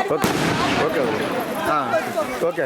Okay okay.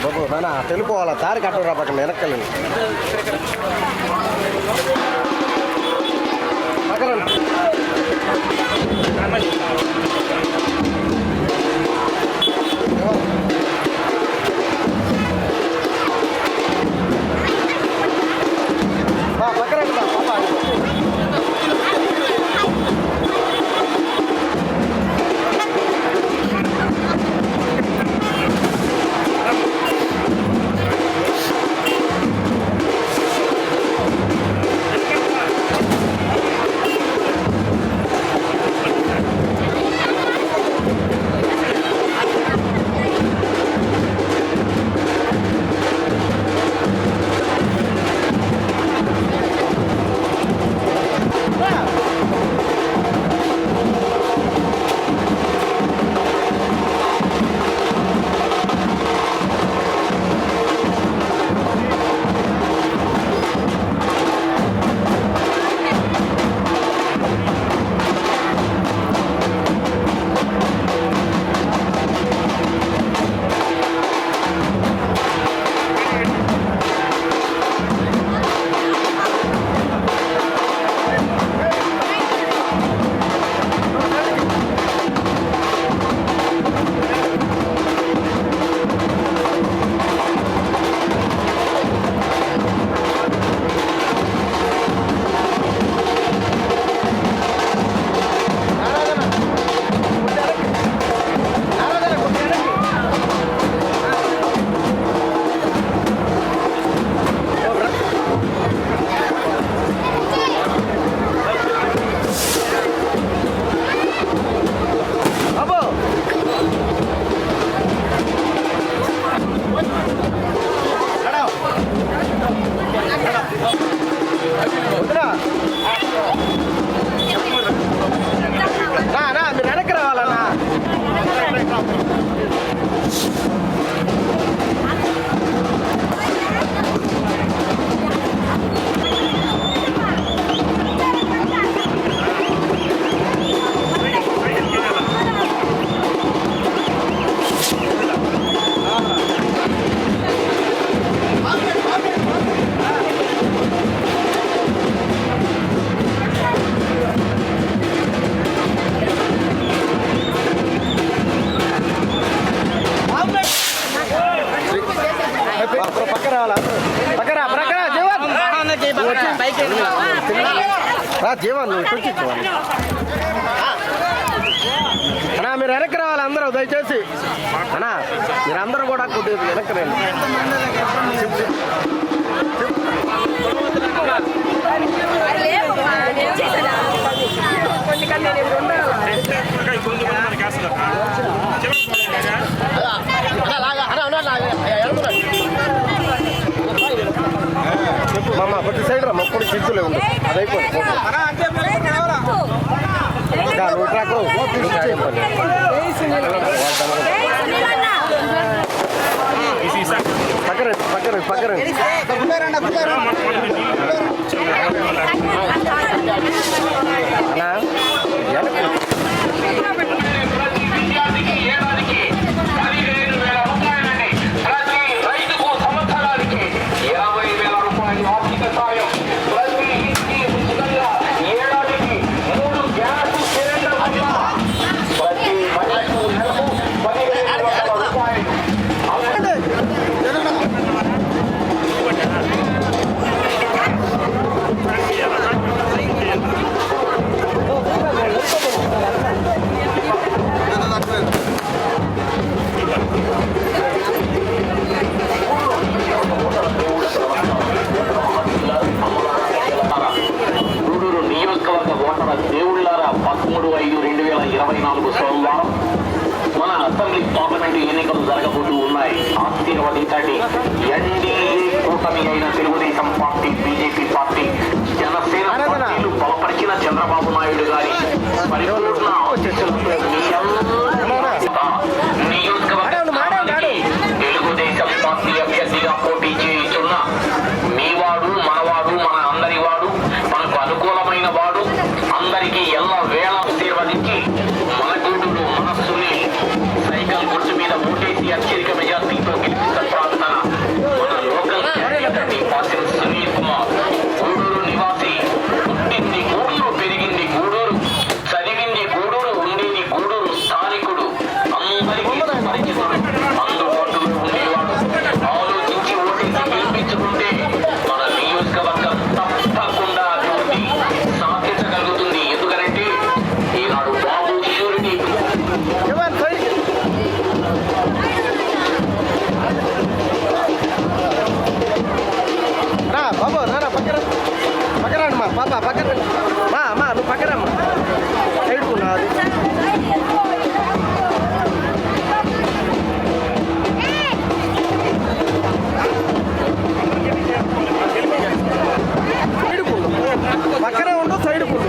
బాబు నాన్న వెళ్ళిపోవాలా దారి కట్టరా పక్కన వెనక్కెళ్ళండి పక్కన మీరు వెనక్కి రావాలన్నా జీవన్ అన్నా మీరు వెనక్కి రావాలి అందరూ దయచేసి అన్నా మీరందరూ కూడా కొద్దిగా వెనక్కి రండి మామ కొద్ది సైడ్ రా మొక్కడు చిచ్చులే ఉంది అది అయిపోయింది పక్కన దేవుళ్ళారా 13/5/2024 సోమవారం మన అసెంబ్లీ పార్లమెంటు ఎన్నికలు జరగబోతూ ఉన్నాయి. ఆశీర్వదించండి. ఎన్డీఏ కూటమి అయిన Telugu Desam party, BJP party, Janasena పార్టీలు బలపరిచిన చంద్రబాబు నాయుడు గారి పరిపూర్ణ నియోజకవర్గానికి తెలుగుదేశం పార్టీ అభ్యర్థిగా పోటీ చేస్తున్న మీవాడు, మనవాడు, మన అందరి వాడు, మనకు అనుకూలమైన వాడు, అందరి వారికి ఎల్ల వేళ ఆశీర్వదించి మన గూడూరు మనస్సుని సైకిల్ గుర్తు మీద ఓటేసి అత్యధిక మెజార్టీతో గెలిపించిన ప్రార్థన మన లోకల్ క్యాండిడేట్ పాసిల్ సునీల్ కుమార్. గూడూరు నివాసి, పుట్టింది గూడూరు, పెరిగింది గూడూరు, చదివింది గూడూరు, ఉండేది గూడూరు, స్థానికుడు, అందరికీ పరిచితుడు, అందుబాటులో ఉండేవాడు. ఆలోచించి ఓటేసి గెలిపించుకుంటే మన నియోజకవర్గం తప్పకుండా అభివృద్ధి సాధించగలుగుతుంది. ఎందుకంటే ఈనాడు బాబు షూరిటీ బాబు రా పక్కన పక్కరండి మా పాప పక్కన మా నువ్వు పక్కరమ్మా సైడ్కున్నా అది పక్కనే ఉండు సైడ్ ఫుడ్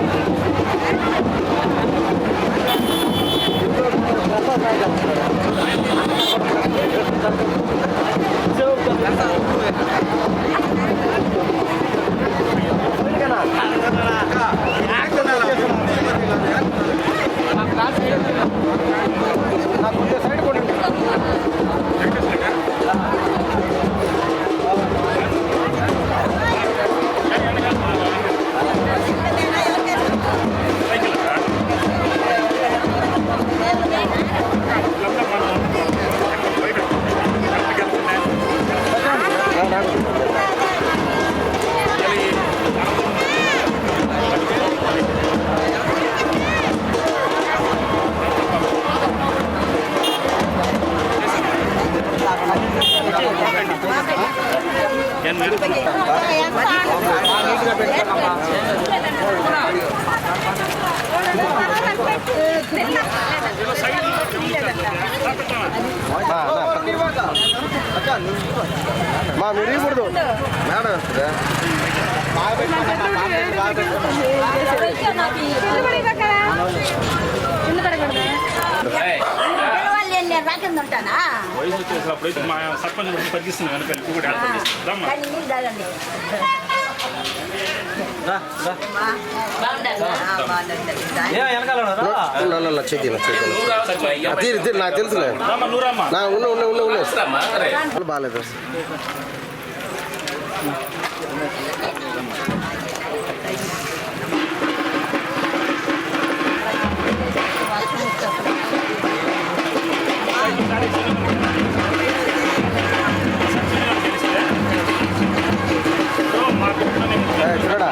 సైడ్ కొడు మా మిరిగకూడదు మేడం వయసు వచ్చేసినప్పుడు మా సర్పంచ్ తగ్గిస్తుంది నాకు తెలుసులే బాగాలేదు చూడడా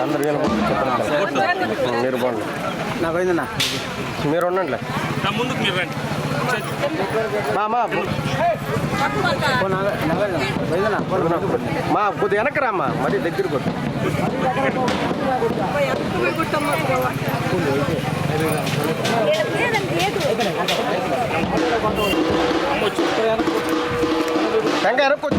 అందరు మీరు బాగుంది నాకు అయిందన్నా మీరు ఉండండి ముందుకు మీరు రండి మా కొద్ది వెనక్కి రామ్మా మరి దగ్గర కొట్టు టెంకాయ ఎరక్కొచ్చు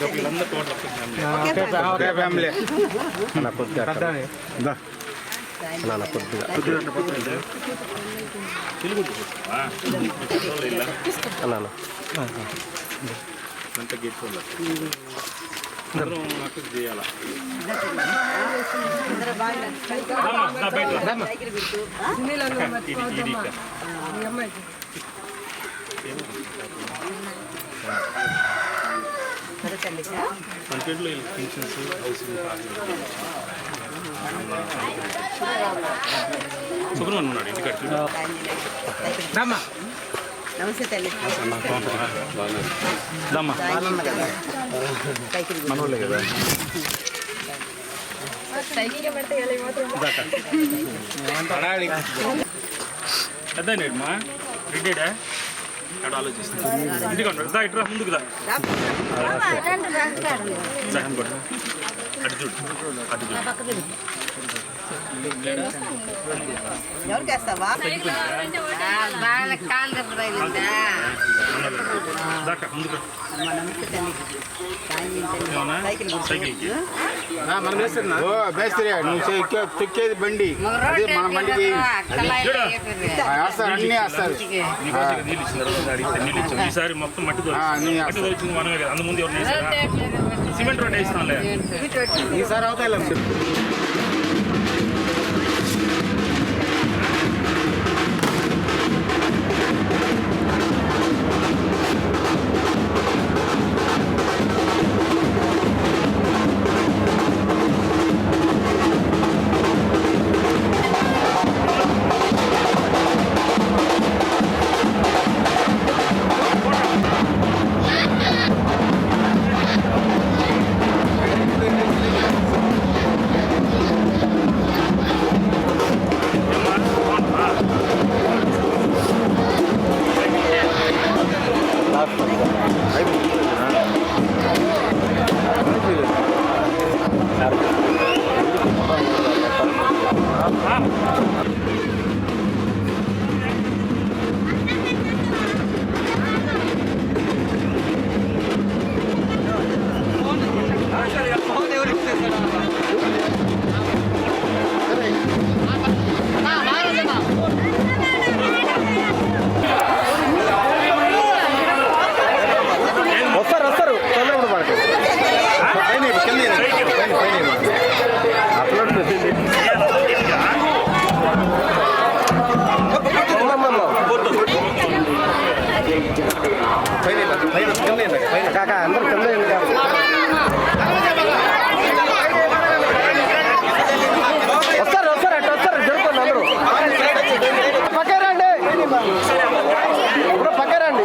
వీళ్ళందరూ టోటల్ ఒకే ఫ్యామిలీ. అన్న కొద్దిగా అన్న కొద్దిగా తెలుగు చూస్తావా? అన్న అంత గెట్ అందరం నాకు చేయాలా కంటెంట్లో పెన్షన్స్ హౌసింగ్ సుబ్రహ్మణ్యం ఉన్నాడు ఇంటికి నమస్తే తల్లి. దమ్మా మనోళ్ళే కదా పెద్ద నేడమ్మా రెడ్డేడా ఎక్కడ ఆలోచిస్తుంది ఇంటికి ఉంటాడు ఇట్రా ముందుకు దా సగం కూడా అటు చూడు అటు చూడు ఎవరికి వేస్తావా? దాకా ముందుకు సైకిల్కి మేస్త్రి నువ్వు తొక్కేది బండి అదే మన బండికి వేస్తారు అన్నీ వేస్తారు నీళ్ళు ఇచ్చిన అడిగితే నీళ్ళు ఇచ్చాం ఈసారి మొత్తం మట్టి మట్టి దొరికింది మనమే కదా అందుముందు ఎవరు వేసారా సిమెంట్ రోడ్ వేస్తాంలే ఈసారి అవుతాయి వస్తారు తొందరగా పడతారు అప్లోడ్ కాకా అందరూ కింద వస్తారు అటు వస్తారు జరుపుకోండి అందరూ పక్క రండి ఇప్పుడు పక్క రండి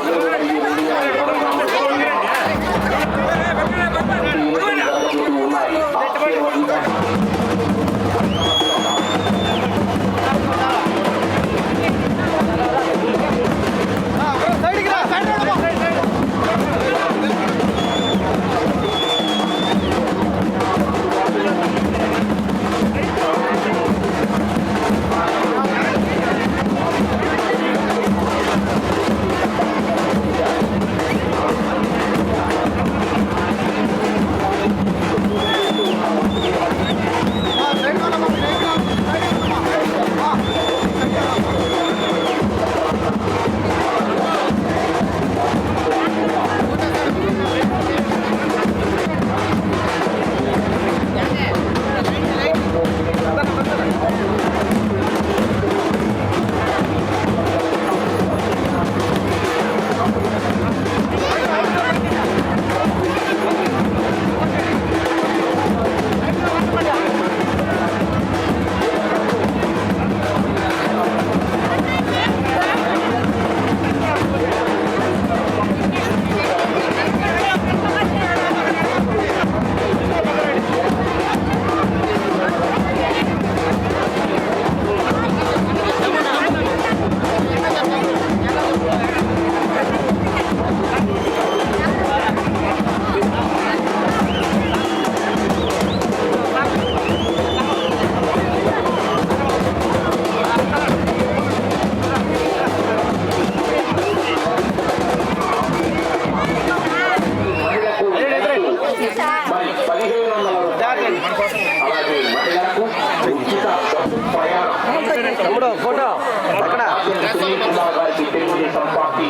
సునీల్ కుమార్ గారికి తెలుగుదేశం పార్టీ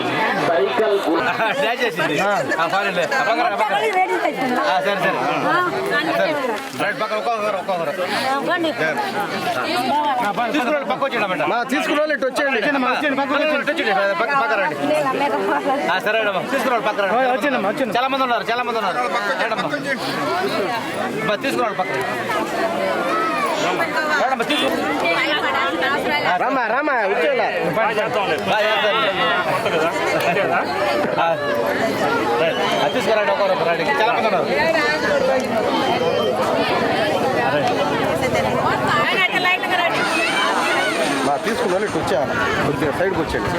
సైకిల్ తీసుకున్న వాళ్ళు ఇటు వచ్చేయండి. సరే తీసుకున్నాడు పక్కన చాలా మంది ఉన్నారు తీసుకున్నాడు పక్కన రామా వచ్చేయండి. తీసుకురండి ఒకరు చాలా మంది ఉన్నారు. తీసుకున్న వాళ్ళు ఇటు వచ్చా కొద్దిగా సైడ్కి వచ్చేయండి.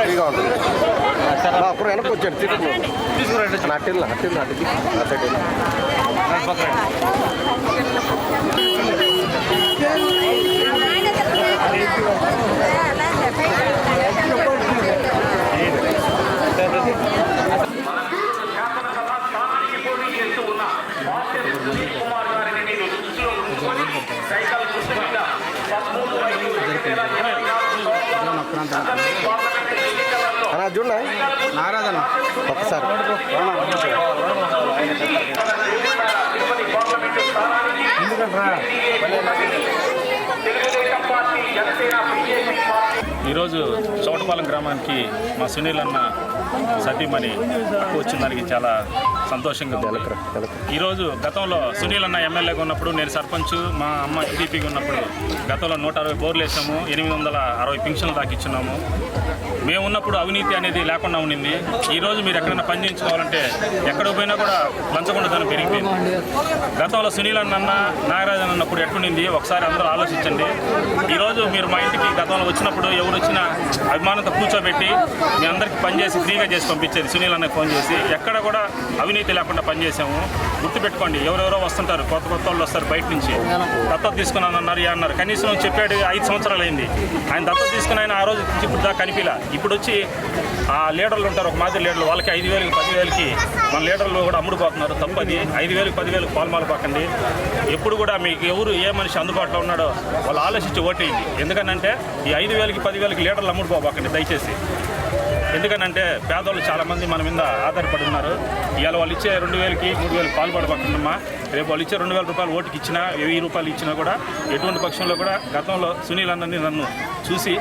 ఫ్రీగా ఉంటుంది. అప్పుడు వెనక్కి వచ్చాడు తీసుకురండి. అట్టిల్లా అటు సైడ్ అన్నా చూడ నారాధన ఒకసారి ఈరోజు చౌటపాలెం గ్రామానికి మా సునీల్ అన్న సతీమణి వచ్చిన దానికి చాలా సంతోషంగా ఉంది. ఈరోజు గతంలో సునీల్ అన్న ఎమ్మెల్యేగా ఉన్నప్పుడు నేను సర్పంచ్, మా అమ్మ టీడీపీగా ఉన్నప్పుడు గతంలో 160 బోర్లు వేసాము, 860 పింఛన్లు దాకా ఇచ్చున్నాము. మేము ఉన్నప్పుడు అవినీతి అనేది లేకుండా ఉండింది. ఈరోజు మీరు ఎక్కడైనా పని చేయించుకోవాలంటే ఎక్కడికి పోయినా కూడా లంచగొండతనం పెరిగిపోయింది. గతంలో సునీల్ అన్న నాగరాజన్ అన్నప్పుడు ఎట్లుండింది ఒకసారి అందరూ ఆలోచించండి. ఈరోజు మీరు మా ఇంటికి గతంలో వచ్చినప్పుడు ఎవరు వచ్చినా అభిమానంతో కూర్చోబెట్టి మీ అందరికీ పనిచేసి ఫ్రీగా చేసి పంపించేది. సునీల్ అన్నకి ఫోన్ చేసి ఎక్కడ కూడా అవినీతి లేకుండా పనిచేసాము. గుర్తుపెట్టుకోండి, ఎవరెవరో వస్తుంటారు, కొత్త వాళ్ళు వస్తారు బయట నుంచి. దత్తత తీసుకున్నానన్నారు అన్నారు. కనీసం చెప్పాడు 5 సంవత్సరాలు అయింది. ఆయన దత్తత తీసుకుని ఆయన ఆ రోజు ఇప్పుడు దాకా కనిపిలా. ఇప్పుడు వచ్చి ఆ లీడర్లు ఉంటారు, ఒక మాదిరి లీడర్లు, వాళ్ళకి 5,000 10,000కి మన లీడర్లు కూడా అమ్ముడుపోతున్నారు. తప్పది. 5,000 10,000 పాల్మాలు పక్కండి. ఎప్పుడు కూడా మీకు ఎవరు ఏ మనిషి అందుబాటులో ఉన్నాడో వాళ్ళు ఆలోచించి ఓటేయండి. ఎందుకనంటే ఈ 5,000 10,000 లీటర్లు అమ్ముడుపోకండి దయచేసి. ఎందుకనంటే పేదవాళ్ళు చాలామంది మన మీద ఆధారపడి ఉన్నారు. ఇవాళ వాళ్ళు ఇచ్చే 2,000కి 3,000 పాల్పడబోతుందమ్మా. రేపు వాళ్ళు ఇచ్చే 2,000 రూపాయలు ఓటుకి ఇచ్చినా 1,000 రూపాయలు ఇచ్చినా కూడా ఎటువంటి పక్షంలో కూడా గతంలో సునీల్ అన్నని నన్ను చూసి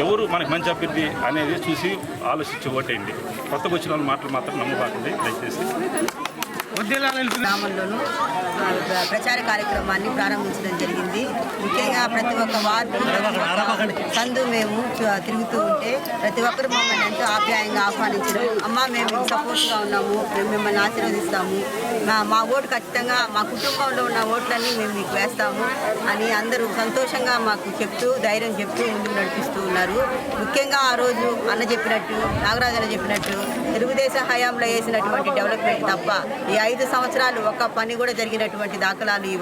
ఎవరు మనకి మంచి అభ్యర్థి అనేది చూసి ఆలోచించి ఓటేయండి. కొత్తగా వచ్చిన వాళ్ళ మాటలు మాత్రం నమ్మబాకండి దయచేసి. గ్రామంలోనూ ప్రచార కార్యక్రమాన్ని ప్రారంభించడం జరిగింది. ముఖ్యంగా ప్రతి ఒక్క వార్డు సందు మేము తిరుగుతూ ఉంటే ప్రతి ఒక్కరు మమ్మల్ని ఎంతో ఆప్యాయంగా ఆహ్వానించడం. అమ్మ మేము సపోర్ట్గా ఉన్నాము, మేము మిమ్మల్ని ఆశీర్వదిస్తాము, మా ఓటు ఖచ్చితంగా మా కుటుంబంలో ఉన్న ఓట్లన్నీ మేము మీకు వేస్తాము అని అందరూ సంతోషంగా మాకు చెప్తూ ధైర్యం చెప్తూ ముందుకు నడిపిస్తూ ఉన్నారు. ముఖ్యంగా ఆ రోజు అన్న చెప్పినట్టు, నాగరాజన్న చెప్పినట్టు తెలుగుదేశం హయాంలో వేసినటువంటి డెవలప్మెంట్ తప్ప ఈ 5 సంవత్సరాలు ఒక్క పని కూడా జరిగినటువంటి దాఖలాలు ఈ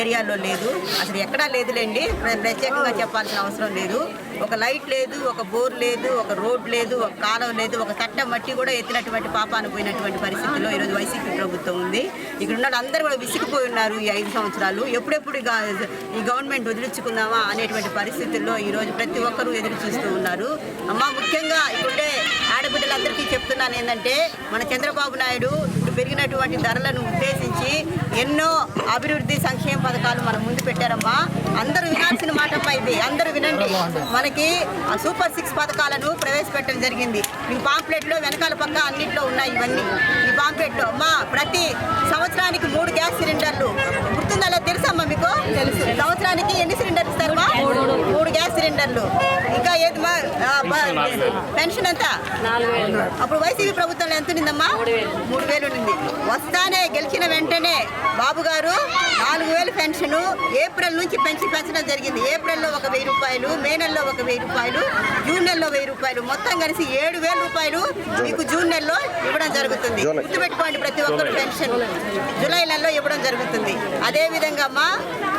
ఏరియాలో లేదు. అసలు ఎక్కడా లేదులేండి, ప్రత్యేకంగా చెప్పాల్సిన అవసరం లేదు. ఒక లైట్ లేదు, ఒక బోర్ లేదు, ఒక రోడ్ లేదు, ఒక కాలువ లేదు, ఒక తట్ట మట్టి కూడా ఎత్తినటువంటి పాపాను పోయినటువంటి పరిస్థితుల్లో ఈరోజు వైసీపీ ప్రభుత్వం ఉంది. ఇక్కడ ఉన్న అందరూ కూడా విసిగిపోయి ఉన్నారు. ఈ 5 సంవత్సరాలు ఎప్పుడెప్పుడు ఈ గవర్నమెంట్ వదిలించుకుందామా అనేటువంటి పరిస్థితుల్లో ఈరోజు ప్రతి ఒక్కరూ ఎదురు చూస్తూ ఉన్నారు. ముఖ్యంగా ఇప్పుడే ఆడబిడ్డలందరికీ చెప్తున్నాను ఏంటంటే, మన చంద్రబాబు నాయుడు ఇప్పుడు పెరిగినటువంటి ధరలను ఉద్దేశించి ఎన్నో అభివృద్ధి సంక్షేమ పథకాలు మన ముందు పెట్టారమ్మా. అందరూ వినాల్సిన మాటమ్మా ఇది, అందరూ వినండి. మనకి సూపర్ 6 పథకాలను ప్రవేశపెట్టడం జరిగింది. ఈ పాంప్లెట్లో వెనకాల పక్క అన్నింటిలో ఉన్నాయి ఇవన్నీ. ఈ పాంప్లెట్లో అమ్మా ప్రతి సంవత్సరానికి 3 గ్యాస్ సిలిండర్లు, గుర్తుందా తెలుసమ్మా మీకు? తెలుసు. సంవత్సరానికి ఎన్ని సిలిండర్లు ఇస్తారమ్మా? 3 గ్యాస్ సిలిండర్లు. ఇంకా ఏది పెన్షన్ ఎంత? 4,000. అప్పుడు వైసీపీ ప్రభుత్వంలో ఎంత ఉండిందమ్మా? 3,000 ఉండింది. వస్తానే గెలిచిన వెంటనే బాబు గారు 4,000 పెన్షన్ ఏప్రిల్ నుంచి పెంచడం జరిగింది. ఏప్రిల్లో 1,000 రూపాయలు, మే నెలలో 1,000 రూపాయలు, జూన్ నెలలో 1,000 రూపాయలు, మొత్తం కలిసి 7,000 రూపాయలు మీకు జూన్ నెలలో ఇవ్వడం జరుగుతుంది. గుర్తుపెట్టుకోండి, ప్రతి ఒక్కరు పెన్షన్ జూలై నెలలో ఇవ్వడం జరుగుతుంది. అదే విధంగా అమ్మా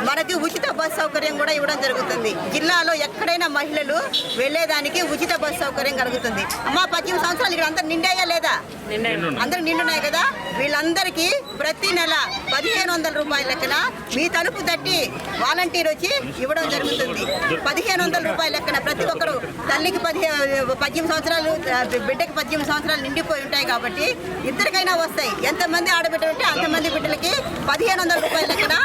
మనకి ఉచిత బస్ సౌకర్యం కూడా ఇవ్వడం జరుగుతుంది. జిల్లాలో ఎక్కడైనా మహిళలు వెళ్ళేదానికి ఉచిత బస్ సౌకర్యం కలుగుతుంది. అమ్మా 18 సంవత్సరాలు ఇక్కడ అందరు నిండాయా లేదా? అందరూ నిండున్నాయి కదా. వీళ్ళందరికీ ప్రతి నెల 1500 రూపాయల లెక్కన మీ తలుపు తట్టి వాలంటీర్ వచ్చి ఇవ్వడం జరుగుతుంది. 1500 రూపాయల లెక్కన ప్రతి ఒక్కరు తల్లికి 18 సంవత్సరాలు, బిడ్డకి 18 సంవత్సరాలు నిండిపోయి ఉంటాయి కాబట్టి ఇద్దరికైనా వస్తాయి. ఎంతమంది ఆడబిడ్డలు ఉంటే అంతమంది బిడ్డలకి 1500 రూపాయల లెక్కన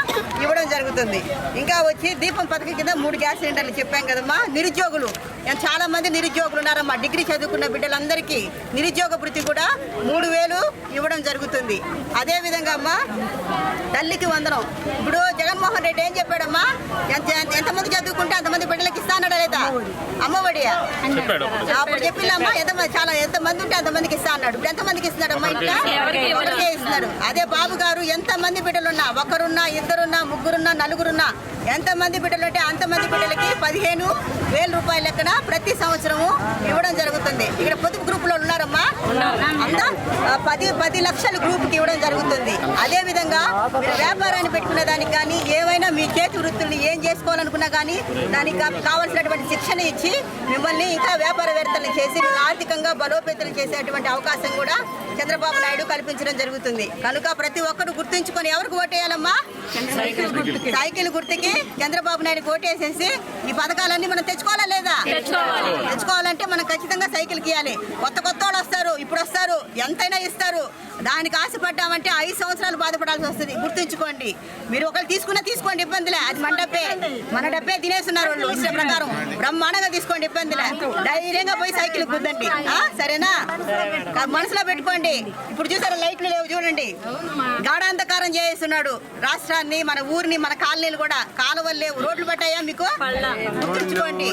ఇవ్వడం జరుగుతుంది. ఇంకా వచ్చి దీపం పథకం కింద 3 గ్యాస్ సిలిండర్లు చెప్పాం కదమ్మా. నిరుద్యోగులు చాలా మంది నిరుద్యోగులు ఉన్నారమ్మా. డిగ్రీ చదువుకున్న బిడ్డలందరికీ నిరుద్యోగ వృత్తి కూడా 3000 ఇవ్వడం జరుగుతుంది. అదేవిధంగా అమ్మా తల్లికి వందనం. ఇప్పుడు జగన్మోహన్ రెడ్డి ఏం చెప్పాడమ్మా? ఎంతమంది చదువుకుంటే అంతమంది బిడ్డలకి ఇస్తానడా లేదా? అమ్మఒడియా అప్పుడు చెప్పిందమ్మా. ఎంతమంది ఉంటే అంతమందికి ఇస్తా అన్నాడు. ఇప్పుడు ఎంతమందికి ఇస్తున్నాడమ్మా? ఇంట్లో ఒకరికే ఇస్తున్నాడు. అదే బాబు గారు ఎంతమంది బిడ్డలున్నా, ఒకరున్నా, ఇద్దరున్నా, ముగ్గురున్నా, నలుగురున్నా, ఎంతమంది బిడ్డలు ఉంటే అంతమంది బిడ్డలకి 15,000 రూపాయల లెక్కన ప్రతి సంవత్సరము ఇవ్వడం జరుగుతుంది. ఇక్కడ పొదుపు గ్రూప్ లో ఉన్నారమ్మా. అంతా 10 లక్షల గ్రూప్ కి ఇవ్వడం జరుగుతుంది. అదే విధంగా మీరు వ్యాపారాన్ని పెట్టుకునే దానికి కానీ ఏవైనా మీ చేతి వృత్తుల్ని ఏం చేసుకోవాలనుకున్నా కానీ దానికి కావాల్సినటువంటి శిక్షణ ఇచ్చి మిమ్మల్ని ఇంకా వ్యాపారవేత్తలు చేసి మిమ్మల్ని ఆర్థికంగా బలోపేతం చేసేటువంటి అవకాశం కూడా చంద్రబాబు నాయుడు కల్పించడం జరుగుతుంది. కనుక ప్రతి ఒక్కరు గుర్తుంచుకొని ఎవరికి ఓటేయాలమ్మా? సైకిల్ గుర్తుకి చంద్రబాబు నాయుడు ఓటేసేసి ఈ పథకాలన్నీ మనం తెచ్చుకోవాలా లేదా? తెచ్చుకోవాలంటే మనం ఖచ్చితంగా సైకిల్ ఇవ్వాలి. కొత్త వాళ్ళు వస్తారు, ఇప్పుడు వస్తారు, ఎంతైనా ఇస్తారు. దానికి ఆశపడ్డామంటే 5 సంవత్సరాలు బాధపడాల్సి వస్తుంది. గుర్తుంచుకోండి. మీరు ఒకరు తీసుకోండి, ఇబ్బందిలే. అది మన డబ్బే తినేస్తున్నారు వాళ్ళు. ఇష్టం ప్రకారం బ్రహ్మాండంగా తీసుకోండి, ఇబ్బందిలే. ధైర్యంగా పోయి సైకిల్ గుద్దండి. సరేనా? మనసులో పెట్టుకోండి. ఇప్పుడు చూసారా లైట్లు లేవు చూడండి. గాఢాంధకారం చేస్తున్నాడు రాష్ట్రాన్ని, మన ఊరిని, మన కాలనీలు కూడా. కాలువలు లేవు, రోడ్లు పట్టాయా మీకు? గుర్తుంచుకోండి.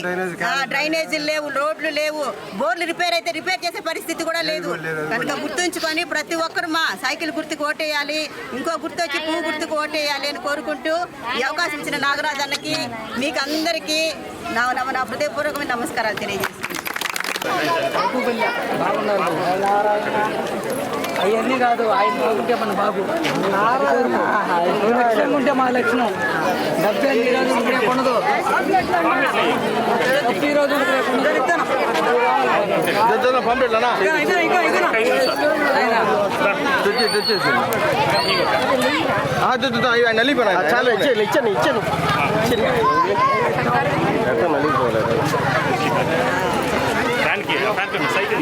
డ్రైనేజీలు లేవు, రోడ్లు లేవు, బోర్లు రిపేర్ అయితే రిపేర్ చేసే పరిస్థితి కూడా లేదు. కనుక గుర్తుంచుకొని ప్రతి ఒక్కరు మా సైకిల్ గుర్తుకు ఓటేయాలి. ఇంకో గుర్తు వచ్చి పువ్వు గుర్తుకు ఓటేయాలి అని కోరుకుంటూ ఈ అవకాశం ఇచ్చిన నాగరాజు అన్నకి మీకు అందరికీ నా హృదయపూర్వకమైన నమస్కారాలు తెలియజేస్తున్నాను. అవన్నీ కాదు, ఆయన బాగుంటే మన బాబు లక్ష్యం ఉంటే మా లక్ష్యం. డబ్బే ఈ రోజు రేపు ఉండదు, ఈ రోజు రేపు పంపిట్లనా నలిపోయినా చాలా ఇచ్చాను సైకిల్